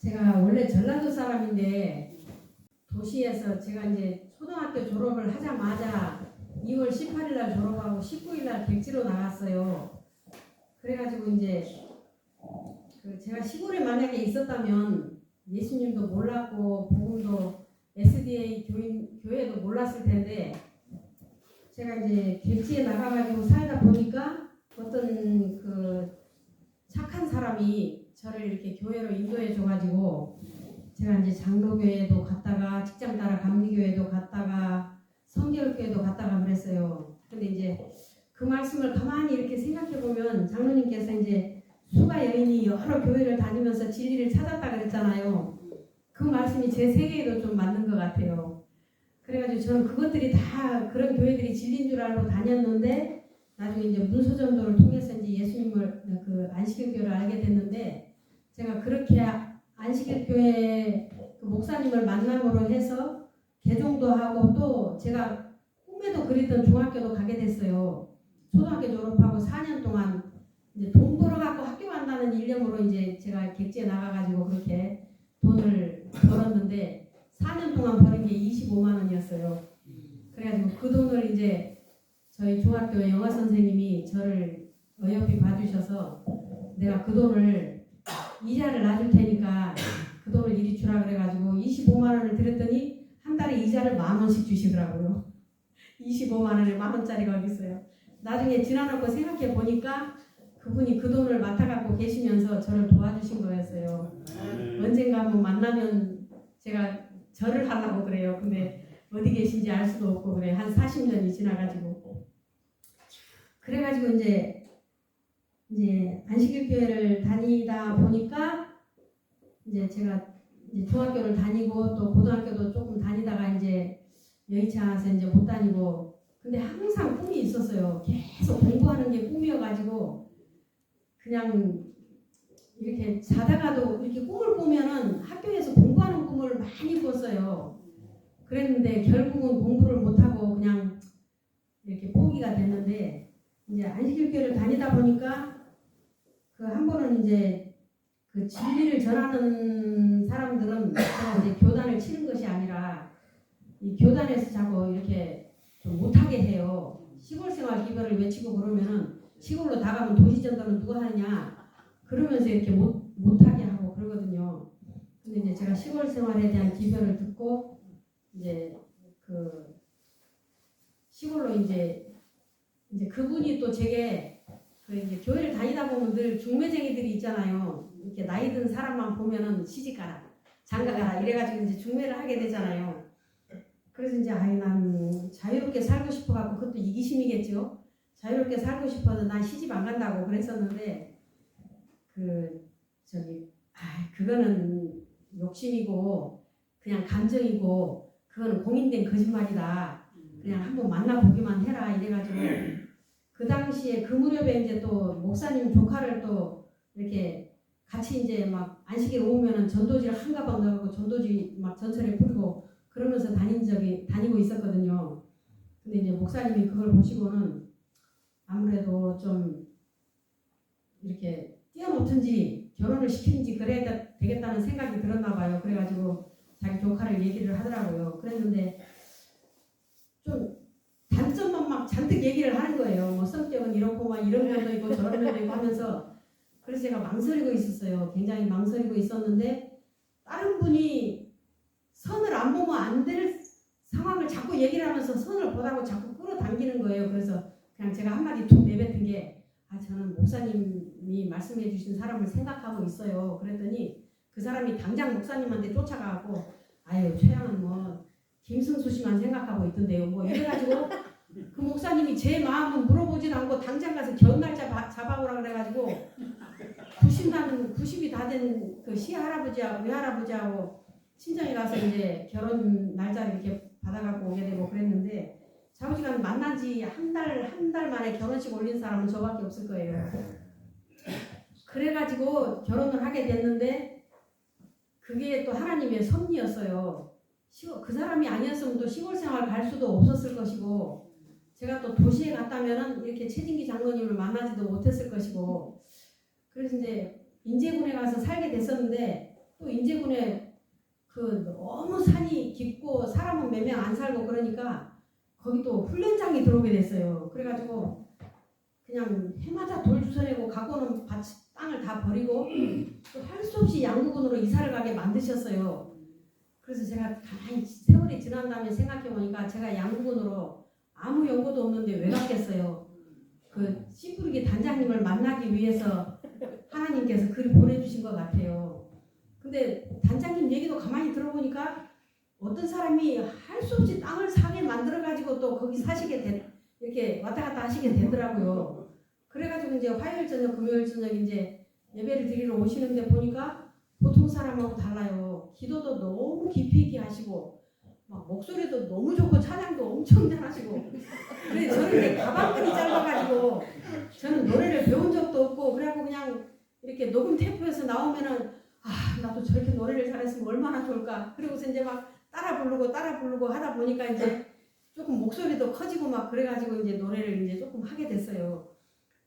제가 원래 전라도 사람인데 도시에서 제가 이제 초등학교 졸업을 하자마자 2월 18일 날 졸업하고 19일 날 백지로 나갔어요. 그래가지고 이제 제가 시골에 만약에 있었다면 예수님도 몰랐고 복음도 SDA 교회도 몰랐을 텐데 제가 이제 백지에 나가가지고 살다 보니까 어떤 착한 사람이 저를 이렇게 교회로 인도해 줘가지고 제가 이제 장로교회도 갔다가 직장 따라 감리교회도 갔다가 성결교회도 갔다가 그랬어요. 근데 이제 그 말씀을 가만히 이렇게 생각해 보면 장로님께서 이제 수가 여인이 여러 교회를 다니면서 진리를 찾았다 그랬잖아요. 그 말씀이 제 생애에도 좀 맞는 것 같아요. 그래가지고 저는 그것들이 다 그런 교회들이 진리인 줄 알고 다녔는데 나중에 이제 문서전도를 통해서 이제 예수님을 안식일교회를 알게 됐는데 제가 그렇게 안식일교회 목사님을 만남으로 해서 개종도 하고 또 제가 꿈에도 그리던 중학교도 가게 됐어요. 초등학교 졸업하고 4년 동안 이제 돈 벌어갖고 학교 간다는 일념으로 이제 제가 객지에 나가가지고 그렇게 돈을 벌었는데 4년 동안 버는 게 25만 원이었어요. 그래가지고 그 돈을 이제 저희 중학교 영어 선생님이 저를 어여삐 봐주셔서 내가 그 돈을 이자를 놔줄 테니까 그 돈을 이리 주라 그래가지고 25만 원을 드렸더니 한 달에 이자를 10,000원씩 주시더라고요. 25만 원에 10,000원짜리가 어디 있어요. 나중에 지나놓고 생각해 보니까 그분이 그 돈을 맡아갖고 계시면서 저를 도와주신 거였어요. 언젠가 한번 만나면 제가 절을 하려고 그래요. 근데 어디 계신지 알 수도 없고 그래. 한 40년이 지나가지고. 그래가지고 이제 안식일교회를 다니다 보니까 이제 제가 이제 중학교를 다니고 또 고등학교도 조금 다니다가 이제 여의치 않아서 이제 못 다니고 근데 항상 꿈이 있었어요. 계속 공부하는 게 꿈이어가지고 그냥 이렇게 자다가도 이렇게 꿈을 꾸면은 학교에서 공부하는 꿈을 많이 꿨어요. 그랬는데 결국은 공부를 못하고 그냥 이렇게 포기가 됐는데 이제 안식일교회를 다니다 보니까 한 번은 이제 진리를 전하는 사람들은 그냥 이제 교단을 치는 것이 아니라 이 교단에서 자꾸 이렇게 좀 못하게 해요. 시골생활 기별을 외치고 그러면은 시골로 나가면 도시전도는 누가 하느냐 그러면서 이렇게 못하게 하고 그러거든요. 근데 이제 제가 시골생활에 대한 기별을 듣고 이제 시골로 이제 그분이 또 제게 이제 교회를 다니다 보면 늘 중매쟁이들이 있잖아요. 이렇게 나이 든 사람만 보면은 시집가라, 장가가라 이래가지고 이제 중매를 하게 되잖아요. 그래서 이제 난 자유롭게 살고 싶어갖고 그것도 이기심이겠죠. 자유롭게 살고 싶어서 난 시집 안 간다고 그랬었는데 그거는 욕심이고 그냥 감정이고 그거는 공인된 거짓말이다. 그냥 한번 만나보기만 해라 이래가지고 그 당시에 그 무렵에 이제 또 목사님 조카를 또 이렇게 같이 이제 막 안식일 오면은 전도지를 한 가방 넣고 전도지 막 전철에 뿌리고 그러면서 다니고 있었거든요. 근데 이제 목사님이 그걸 보시고는 아무래도 좀 이렇게 뛰어놓든지 결혼을 시키든지 그래야 되겠다는 생각이 들었나 봐요. 그래가지고 자기 조카를 얘기를 하더라고요. 그랬는데 좀 단점만 막 잔뜩 얘기를 하는 거예요. 뭐 성격은 이렇고 막 이런 면도 있고 저런 면도 있고 하면서 그래서 제가 망설이고 있었어요. 굉장히 망설이고 있었는데 다른 분이 선을 안 보면 안 될 상황을 자꾸 얘기를 하면서 선을 보라고 자꾸 끌어당기는 거예요. 그래서 그냥 제가 한마디 툭 내뱉은 게 저는 목사님이 말씀해 주신 사람을 생각하고 있어요. 그랬더니 그 사람이 당장 목사님한테 쫓아가고 최양은 뭐 김승수 씨만 생각하고 있던데요. 뭐 이래가지고 그 목사님이 제 마음은 물어보지도 않고 당장 가서 결혼날짜 잡아오라 그래가지고 90이 다 된 그 시할아버지하고 외할아버지하고 친정에 가서 이제 결혼 날짜를 이렇게 받아갖고 오게 되고 그랬는데 자우지간 만난 지 한 달 만에 결혼식 올린 사람은 저밖에 없을 거예요. 그래가지고 결혼을 하게 됐는데 그게 또 하나님의 섭리였어요. 그 사람이 아니었으면 또 시골 생활 갈 수도 없었을 것이고 제가 또 도시에 갔다면은 이렇게 최진기 장로님을 만나지도 못했을 것이고 그래서 이제 인제군에 가서 살게 됐었는데 또 인제군에 그 너무 산이 깊고 사람은 몇 명 안 살고 그러니까 거기 또 훈련장이 들어오게 됐어요. 그래가지고 그냥 해마다 돌 주워내고 갖고는 땅을 다 버리고 또 할 수 없이 양구군으로 이사를 가게 만드셨어요. 그래서 제가 가만히 세월이 지난 다음에 생각해보니까 제가 양구군으로 아무 연고도 없는데 왜 갔겠어요. 그 씨부르기 단장님을 만나기 위해서 하나님께서 글을 보내주신 것 같아요. 근데 단장님 얘기도 가만히 들어보니까 어떤 사람이 할 수 없이 땅을 사게 만들어가지고 또 거기 이렇게 왔다 갔다 하시게 되더라고요. 그래가지고 이제 화요일 저녁, 금요일 저녁 이제 예배를 드리러 오시는데 보니까 보통 사람하고 달라요. 기도도 너무 깊이 있게 하시고 막 목소리도 너무 좋고 찬양도 엄청 잘하시고. 그래서 저는 이제 가방끈이 짧아가지고 저는 노래를 배운 적도 없고 그래갖고 그냥 이렇게 녹음 테이프에서 나오면은 나도 저렇게 노래를 잘했으면 얼마나 좋을까. 그리고서 이제 막 따라 부르고 하다 보니까 이제 조금 목소리도 커지고 막 그래가지고 이제 노래를 이제 조금 하게 됐어요.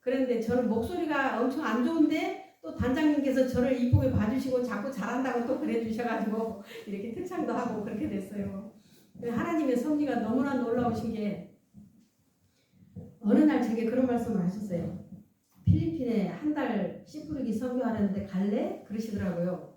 그런데 저는 목소리가 엄청 안 좋은데 또 단장님께서 저를 이쁘게 봐주시고 자꾸 잘한다고 또 그래 주셔가지고 이렇게 특창도 하고 그렇게 됐어요. 하나님의 섭리가 너무나 놀라우신 게 어느 날 제게 그런 말씀을 하셨어요. 필리핀에 한 달 씨부르기 선교하려는데 갈래? 그러시더라고요.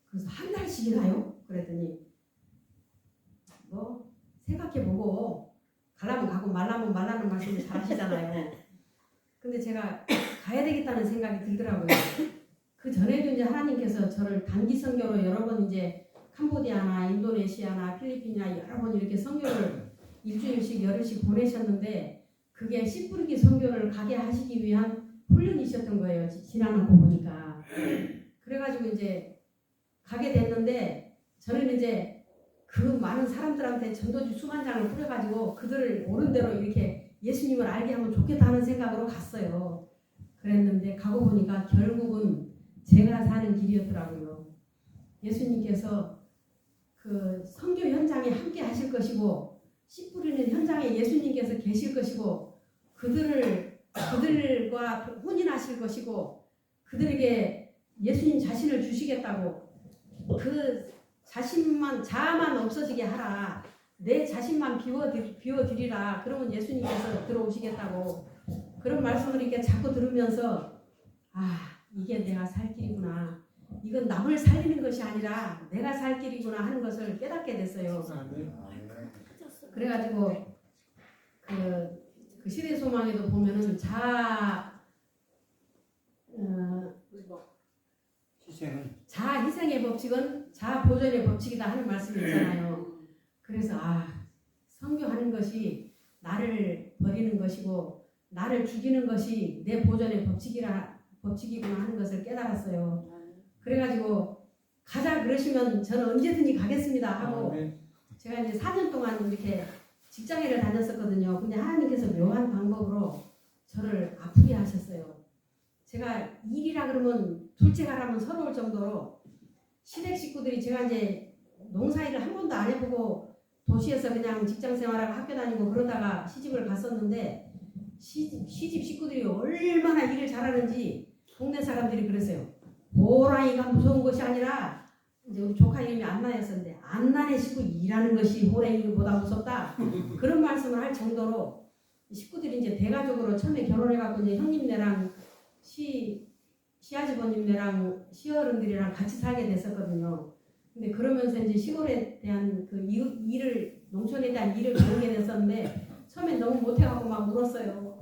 그래서 한 달씩이나요? 그랬더니 뭐 생각해보고 가려면 가고 말라면 말라는 말씀을 잘 하시잖아요. 근데 제가 가야 되겠다는 생각이 들더라고요. 그 전에도 이제 하나님께서 저를 단기 선교로 여러 번 이제 캄보디아나 인도네시아나 필리핀이나 여러 번 이렇게 선교를 일주일씩 열흘씩 보내셨는데 그게 씨부르기 선교를 가게 하시기 위한 훈련이셨던 거예요. 지나는 거 보니까. 그래가지고 이제 가게 됐는데 저는 이제 그 많은 사람들한테 전도지 수만장을 뿌려가지고 그들을 옳은 대로 이렇게 예수님을 알게 하면 좋겠다 하는 생각으로 갔어요. 그랬는데 가고 보니까 결국은 제가 사는 길이었더라고요. 예수님께서 그 선교 현장에 함께 하실 것이고 씨 뿌리는 현장에 예수님께서 계실 것이고 그들과 혼인하실 것이고 그들에게 예수님 자신을 주시겠다고 그 자아만 없어지게 하라. 내 자신만 비워드리라. 그러면 예수님께서 들어오시겠다고 그런 말씀을 이렇게 자꾸 들으면서 이게 내가 살 길이구나. 이건 남을 살리는 것이 아니라 내가 살 길이구나 하는 것을 깨닫게 됐어요. 그래가지고 그 시대 소망에도 보면은 자아 희생의 법칙은 자아 보존의 법칙이다 하는 말씀이 있잖아요. 그래서 선교하는 것이 나를 버리는 것이고 나를 죽이는 것이 내 보존의 법칙이구나 하는 것을 깨달았어요. 그래가지고 가자 그러시면 저는 언제든지 가겠습니다 하고 제가 이제 4년 동안 이렇게 직장일을 다녔었거든요. 근데 하나님께서 묘한 방법으로 저를 아프게 하셨어요. 제가 일이라 그러면 둘째 가라면 서러울 정도로 시댁 식구들이 제가 이제 농사일을 한 번도 안 해보고 도시에서 그냥 직장 생활하고 학교 다니고 그러다가 시집을 갔었는데 시집 식구들이 얼마나 일을 잘하는지 동네 사람들이 그랬어요. 호랑이가 무서운 것이 아니라 이제 우리 조카 이름이 안나였었는데 안나네 식구 일하는 것이 호랑이보다 무섭다 그런 말씀을 할 정도로 식구들이 이제 대가족으로 처음에 결혼해갖고 이제 형님네랑 시아주버님네랑 시어른들이랑 같이 살게 됐었거든요. 근데 그러면서 이제 시골에 대한 그 농촌에 대한 일을 배우게 됐었는데 처음엔 너무 못해갖고 막 울었어요.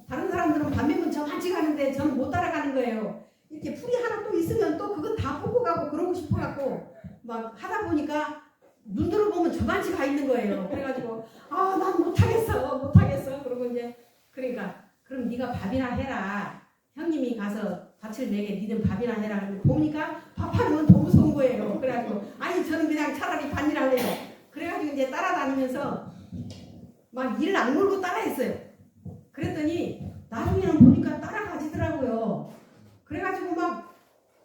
다른 사람들은 밥 먹으면 저같이 가는데 저는 못 따라가는 거예요. 이렇게 풀이 하나 또 있으면 또 그건 다 뽑고 가고 그러고 싶어갖고 막 하다 보니까 눈 들어보면 저같이 가 있는 거예요. 그래가지고 난 못하겠어. 그러고 이제 그러니까 그럼 네가 밥이나 해라. 형님이 가서 밭을 내게 니는 밥이나 해라. 보니까 밥하는 건 더 무서운 거예요. 그래가지고 저는 그냥 차라리 밭일 할래요. 그래가지고 이제 따라다니면서 막 일 악물고 따라했어요. 그랬더니 나중에는 보니까 따라가지더라고요. 그래가지고 막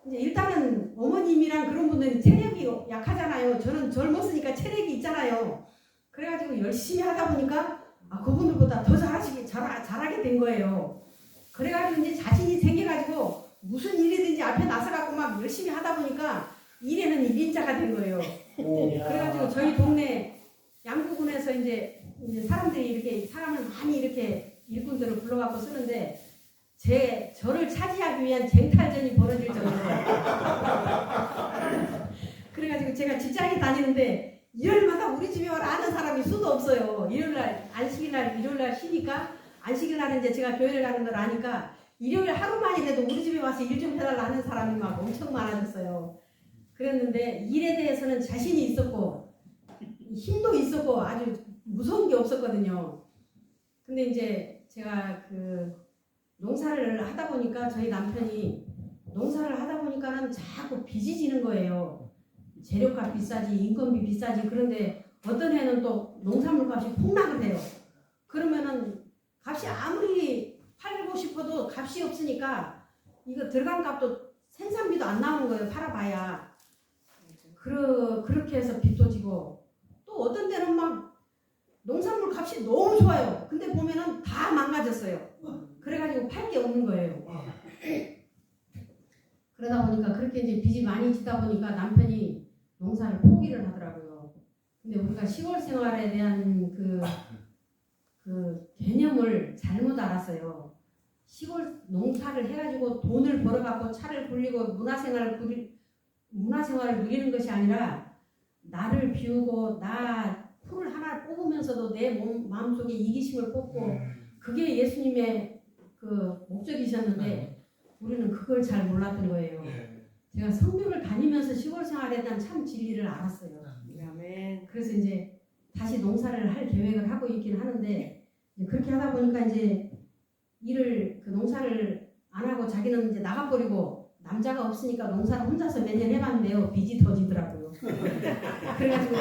이제 일단은 어머님이랑 그런 분들은 체력이 약하잖아요. 저는 젊었으니까 체력이 있잖아요. 그래가지고 열심히 하다 보니까 그분들보다 더 잘하게 된 거예요. 그래가지고 이제 자신이 생겨가지고 무슨 일이든지 앞에 나서갖고 막 열심히 하다 보니까 일에는 일인자가 된 거예요. 그래가지고 저희 동네 양구군에서 이제 사람들이 이렇게 사람을 많이 이렇게 일꾼들을 불러갖고 쓰는데 저를 차지하기 위한 쟁탈전이 벌어질 정도로 그래가지고 제가 직장에 다니는데 일요일마다 우리 집에 와라 아는 사람이 수도 없어요. 일요일날 안식일날 일요일날 쉬니까 안식일날은 이제 제가 교회를 가는 걸 아니까 일요일 하루만이라도 우리 집에 와서 일 좀 해달라 하는 사람이 막 엄청 많아졌어요. 그랬는데 일에 대해서는 자신이 있었고 힘도 있었고 아주 무서운 게 없었거든요. 근데 이제 제가 그 농사를 하다 보니까 저희 남편이 농사를 하다 보니까는 자꾸 빚이 지는 거예요. 재료값 비싸지 인건비 비싸지. 그런데 어떤 해는 또 농산물 값이 폭락을 해요. 그러면은 값이 아무리 팔고 싶어도 값이 없으니까 이거 들어간 값도 생산비도 안 나오는 거예요. 팔아봐야. 그렇게 해서 빚도 지고 또 어떤 데는 막 농산물 값이 너무 좋아요. 근데 보면은 다 망가졌어요. 그래가지고 팔 게 없는 거예요. 그러다 보니까 그렇게 이제 빚이 많이 지다 보니까 남편이 농사를 포기를 하더라고요. 근데 우리가 시골 생활에 대한 그 개념을 잘못 알았어요. 시골 농사를 해가지고 돈을 벌어갖고 차를 굴리고 문화생활을 누리는 것이 아니라 나를 비우고 나 풀을 하나 뽑으면서도 내 마음속에 이기심을 뽑고 그게 예수님의 그 목적이셨는데 우리는 그걸 잘 몰랐던 거예요. 제가 성교를 다니면서 시골 생활에 대한 참 진리를 알았어요. 그래서 이제 다시 농사를 할 계획을 하고 있긴 하는데 그렇게 하다 보니까 이제 그 농사를 안 하고 자기는 이제 나가버리고 남자가 없으니까 농사를 혼자서 매년 해봤는데요. 빚이 터지더라고요. 그래가지고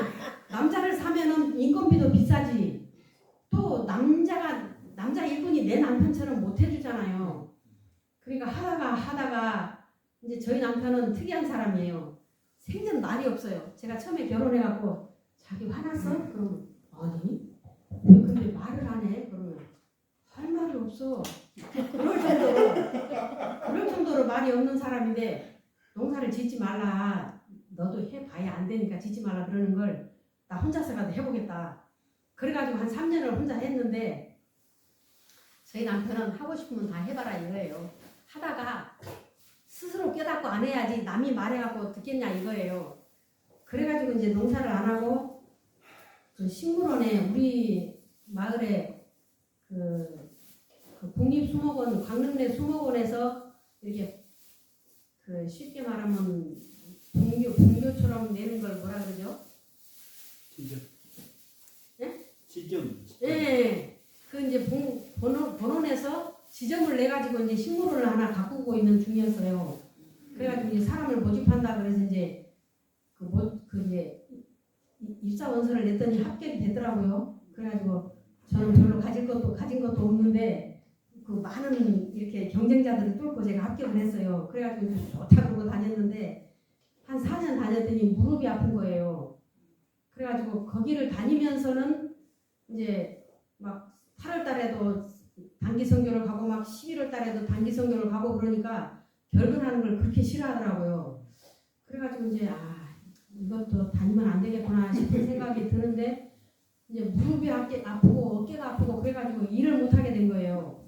남자를 사면은 인건비도 비싸지. 또 남자 일꾼이 내 남편처럼 못 해주잖아요. 그러니까 하다가 이제 저희 남편은 특이한 사람이에요. 생전 말이 없어요. 제가 처음에 결혼해갖고 자기 화났어? 그러면 아니 왜 근데 말을 안 해? 그러면 할 말이 없어. 그럴 정도로 말이 없는 사람인데 농사를 짓지 말라. 너도 해봐야 안 되니까 짓지 말라 그러는 걸 나 혼자서라도 해보겠다. 그래가지고 한 3년을 혼자 했는데 저희 남편은 하고 싶으면 다 해봐라 이거예요. 하다가 스스로 깨닫고 안 해야지 남이 말해갖고 듣겠냐 이거예요. 그래가지고 이제 농사를 안 하고 그 식물원에 우리 마을에 그 국립수목원 광릉내 수목원에서 이렇게 그 쉽게 말하면 분교처럼 내는 걸 뭐라 그러죠? 지점. 네? 지점. 네. 그 이제 본원에서 지점을 내 가지고 이제 식물원을 하나 가꾸고 있는 중이었어요. 그래가지고 이제 사람을 모집한다 그래서 이제 이제 입사 원서를 냈더니 합격이 되더라고요. 그래가지고 저는 별로 가진 것도 없는데 그 많은 이렇게 경쟁자들을 뚫고 제가 합격을 했어요. 그래가지고 좋다 그러고 다녔는데 한 4년 다녔더니 무릎이 아픈 거예요. 그래가지고 거기를 다니면서는 이제 막 8월 달에도 단기 선교를 가고 막 11월 달에도 단기 선교를 가고 그러니까 결근하는 걸 그렇게 싫어하더라고요. 그래가지고 이제 이것도 다니면 안 되겠구나 싶은 생각이 드는데 이제 무릎이 아프고 어깨가 아프고 그래가지고 일을 못 하게 된 거예요.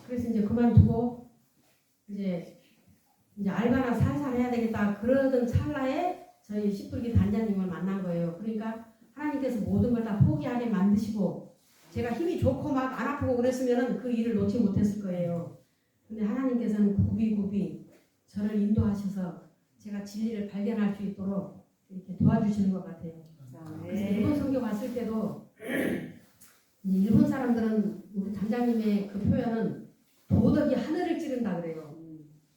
그래서 이제 그만두고 이제 알바나 살살 해야 되겠다 그러던 찰나에 저희 시풀기 단장님을 만난 거예요. 그러니까 하나님께서 모든 걸 다 포기하게 만드시고 제가 힘이 좋고 막 안 아프고 그랬으면은 그 일을 놓지 못했을 거예요. 근데 하나님께서는 굽이 저를 인도하셔서 제가 진리를 발견할 수 있도록 이렇게 도와주시는 것 같아요. 그래서 일본 선교 갔을 때도 이제 일본 사람들은 우리 단장님의 그 표현은 도덕이 하늘을 찌른다 그래요.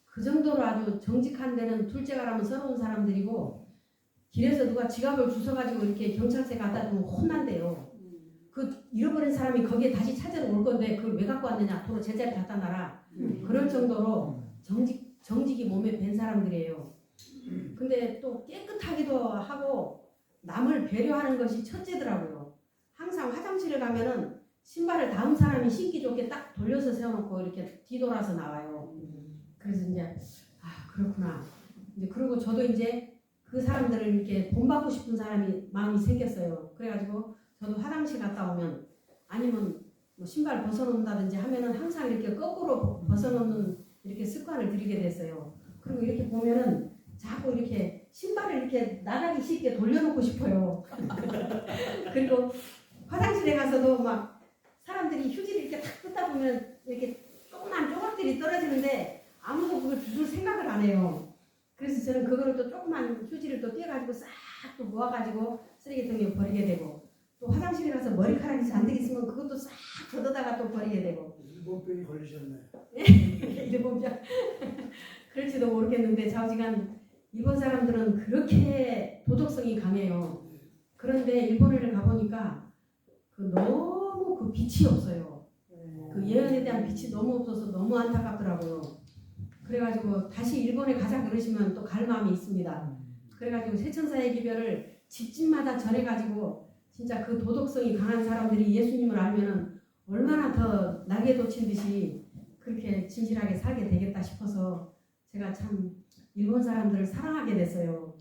그 정도로 아주 정직한 데는 둘째가라면 서러운 사람들이고 길에서 누가 지갑을 주워가지고 이렇게 경찰서에 갖다 두면 혼난대요. 그 잃어버린 사람이 거기에 다시 찾으러 올 건데 그걸 왜 갖고 왔느냐 도로 제자리 갖다 놔라. 그럴 정도로 정직이 몸에 밴 사람들이에요. 근데 또 깨끗하기도 하고 남을 배려하는 것이 첫째더라고요. 항상 화장실에 가면은 신발을 다음 사람이 신기 좋게 딱 돌려서 세워놓고 이렇게 뒤돌아서 나와요. 그래서 이제 그렇구나. 이제 그리고 저도 이제 그 사람들을 이렇게 본받고 싶은 마음이 생겼어요. 그래가지고 저도 화장실 갔다 오면 아니면 뭐 신발 벗어놓는다든지 하면은 항상 이렇게 거꾸로 벗어놓는 이렇게 습관을 들이게 됐어요. 그리고 이렇게 보면은 자꾸 이렇게 신발을 이렇게 나가기 쉽게 돌려놓고 싶어요. 그리고 화장실에 가서도 막 사람들이 휴지를 이렇게 탁 뜯다 보면 이렇게 조그만 조각들이 떨어지는데 아무도 그걸 주울 생각을 안 해요. 그래서 저는 그거를 또 조그만 휴지를 또 떼가지고 싹 또 모아가지고 쓰레기통에 버리게 되고, 또 화장실에 가서 머리카락이 잔뜩 있으면 그것도 싹 걷어다가 또 버리게 되고. 일본병이 걸리셨네. 일본병. 그럴지도 모르겠는데 좌우지간 일본 사람들은 그렇게 도덕성이 강해요. 그런데 일본을 가보니까 너무 그 빛이 없어요. 그 예언에 대한 빛이 너무 없어서 너무 안타깝더라고요. 그래가지고 다시 일본에 가자 그러시면 또 갈 마음이 있습니다. 그래가지고 세천사의 기별을 집집마다 전해가지고 진짜 그 도덕성이 강한 사람들이 예수님을 알면은 얼마나 더 날개 돋친 듯이 그렇게 진실하게 살게 되겠다 싶어서 제가 참 일본 사람들을 사랑하게 됐어요.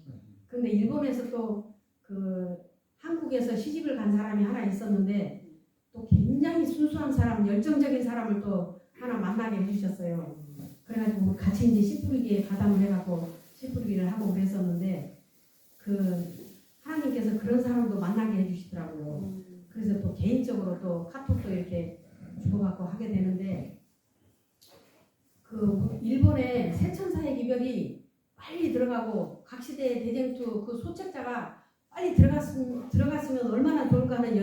근데 일본에서 또 그 한국에서 시집을 간 사람이 하나 있었는데 또 굉장히 순수한 사람, 열정적인 사람을 또 하나 만나게 해주셨어요. 그래가지고 같이 이제 씨 뿌리기에 가담을 해갖고 씨 뿌리기를 하고 그랬었는데 그 하나님께서 그런 사람도 만나게 해주시더라고요. 그래서 또 개인적으로 또 카톡도 이렇게 주고받고 하게 되는데 그 일본의 세천사의 기별이 빨리 들어가고 각 시대의 대쟁투 그 소책자가 빨리 들어갔으면 얼마나 좋을까 하는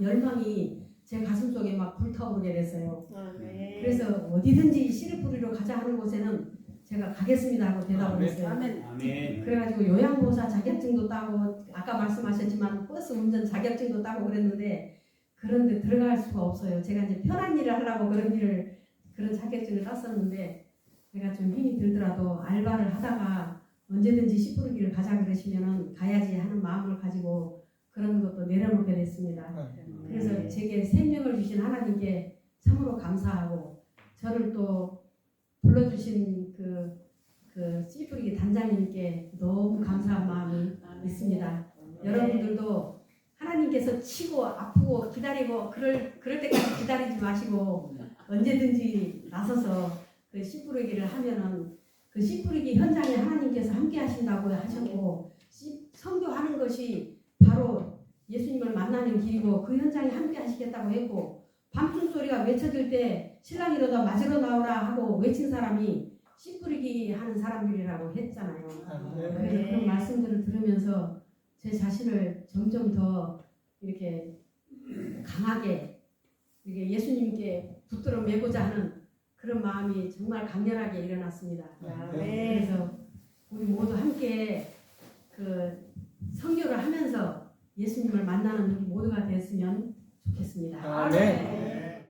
열망이 제 가슴 속에 막 불타오르게 됐어요. 그래서 어디든지 씨를 뿌리러 가자 하는 곳에는 제가 가겠습니다 하고 대답을 했어요. 아멘. 그래가지고 요양보호사 자격증도 따고 아까 말씀하셨지만 버스 운전 자격증도 따고 그랬는데 그런데 들어갈 수가 없어요. 제가 이제 편한 일을 하려고 그런 자격증을 땄었는데 제가 좀 힘이 들더라도 알바를 하다가 언제든지 씨 뿌리기를 가자 그러시면은 가야지 하는 마음을 가지고 그런 것도 내려놓게 됐습니다. 그래서 제게 생명을 주신 하나님께 참으로 감사하고 저를 또 불러주신 그 씨 뿌리기 단장님께 너무 감사한 마음이 있습니다. 여러분들도 하나님께서 치고 아프고 기다리고 그럴 때까지 기다리지 마시고 언제든지 나서서 그 씨 뿌리기를 하면은 그 씨 뿌리기 현장에 하나님께서 함께 하신다고 하셨고 선교하는 것이 바로 예수님을 만나는 길이고 그 현장에 함께 하시겠다고 했고 밤중 소리가 외쳐질 때 신랑이 이러다 맞으러 나오라 하고 외친 사람이 씨 뿌리기 하는 사람들이라고 했잖아요. 그래서 그런 말씀들을 들으면서 제 자신을 점점 더 이렇게 강하게 이렇게 예수님께 붙들어 매고자 하는 그런 마음이 정말 강렬하게 일어났습니다. 그래서 우리 모두 함께 그 선교를 하면서 예수님을 만나는 우리 모두가 됐으면 좋겠습니다. 아멘.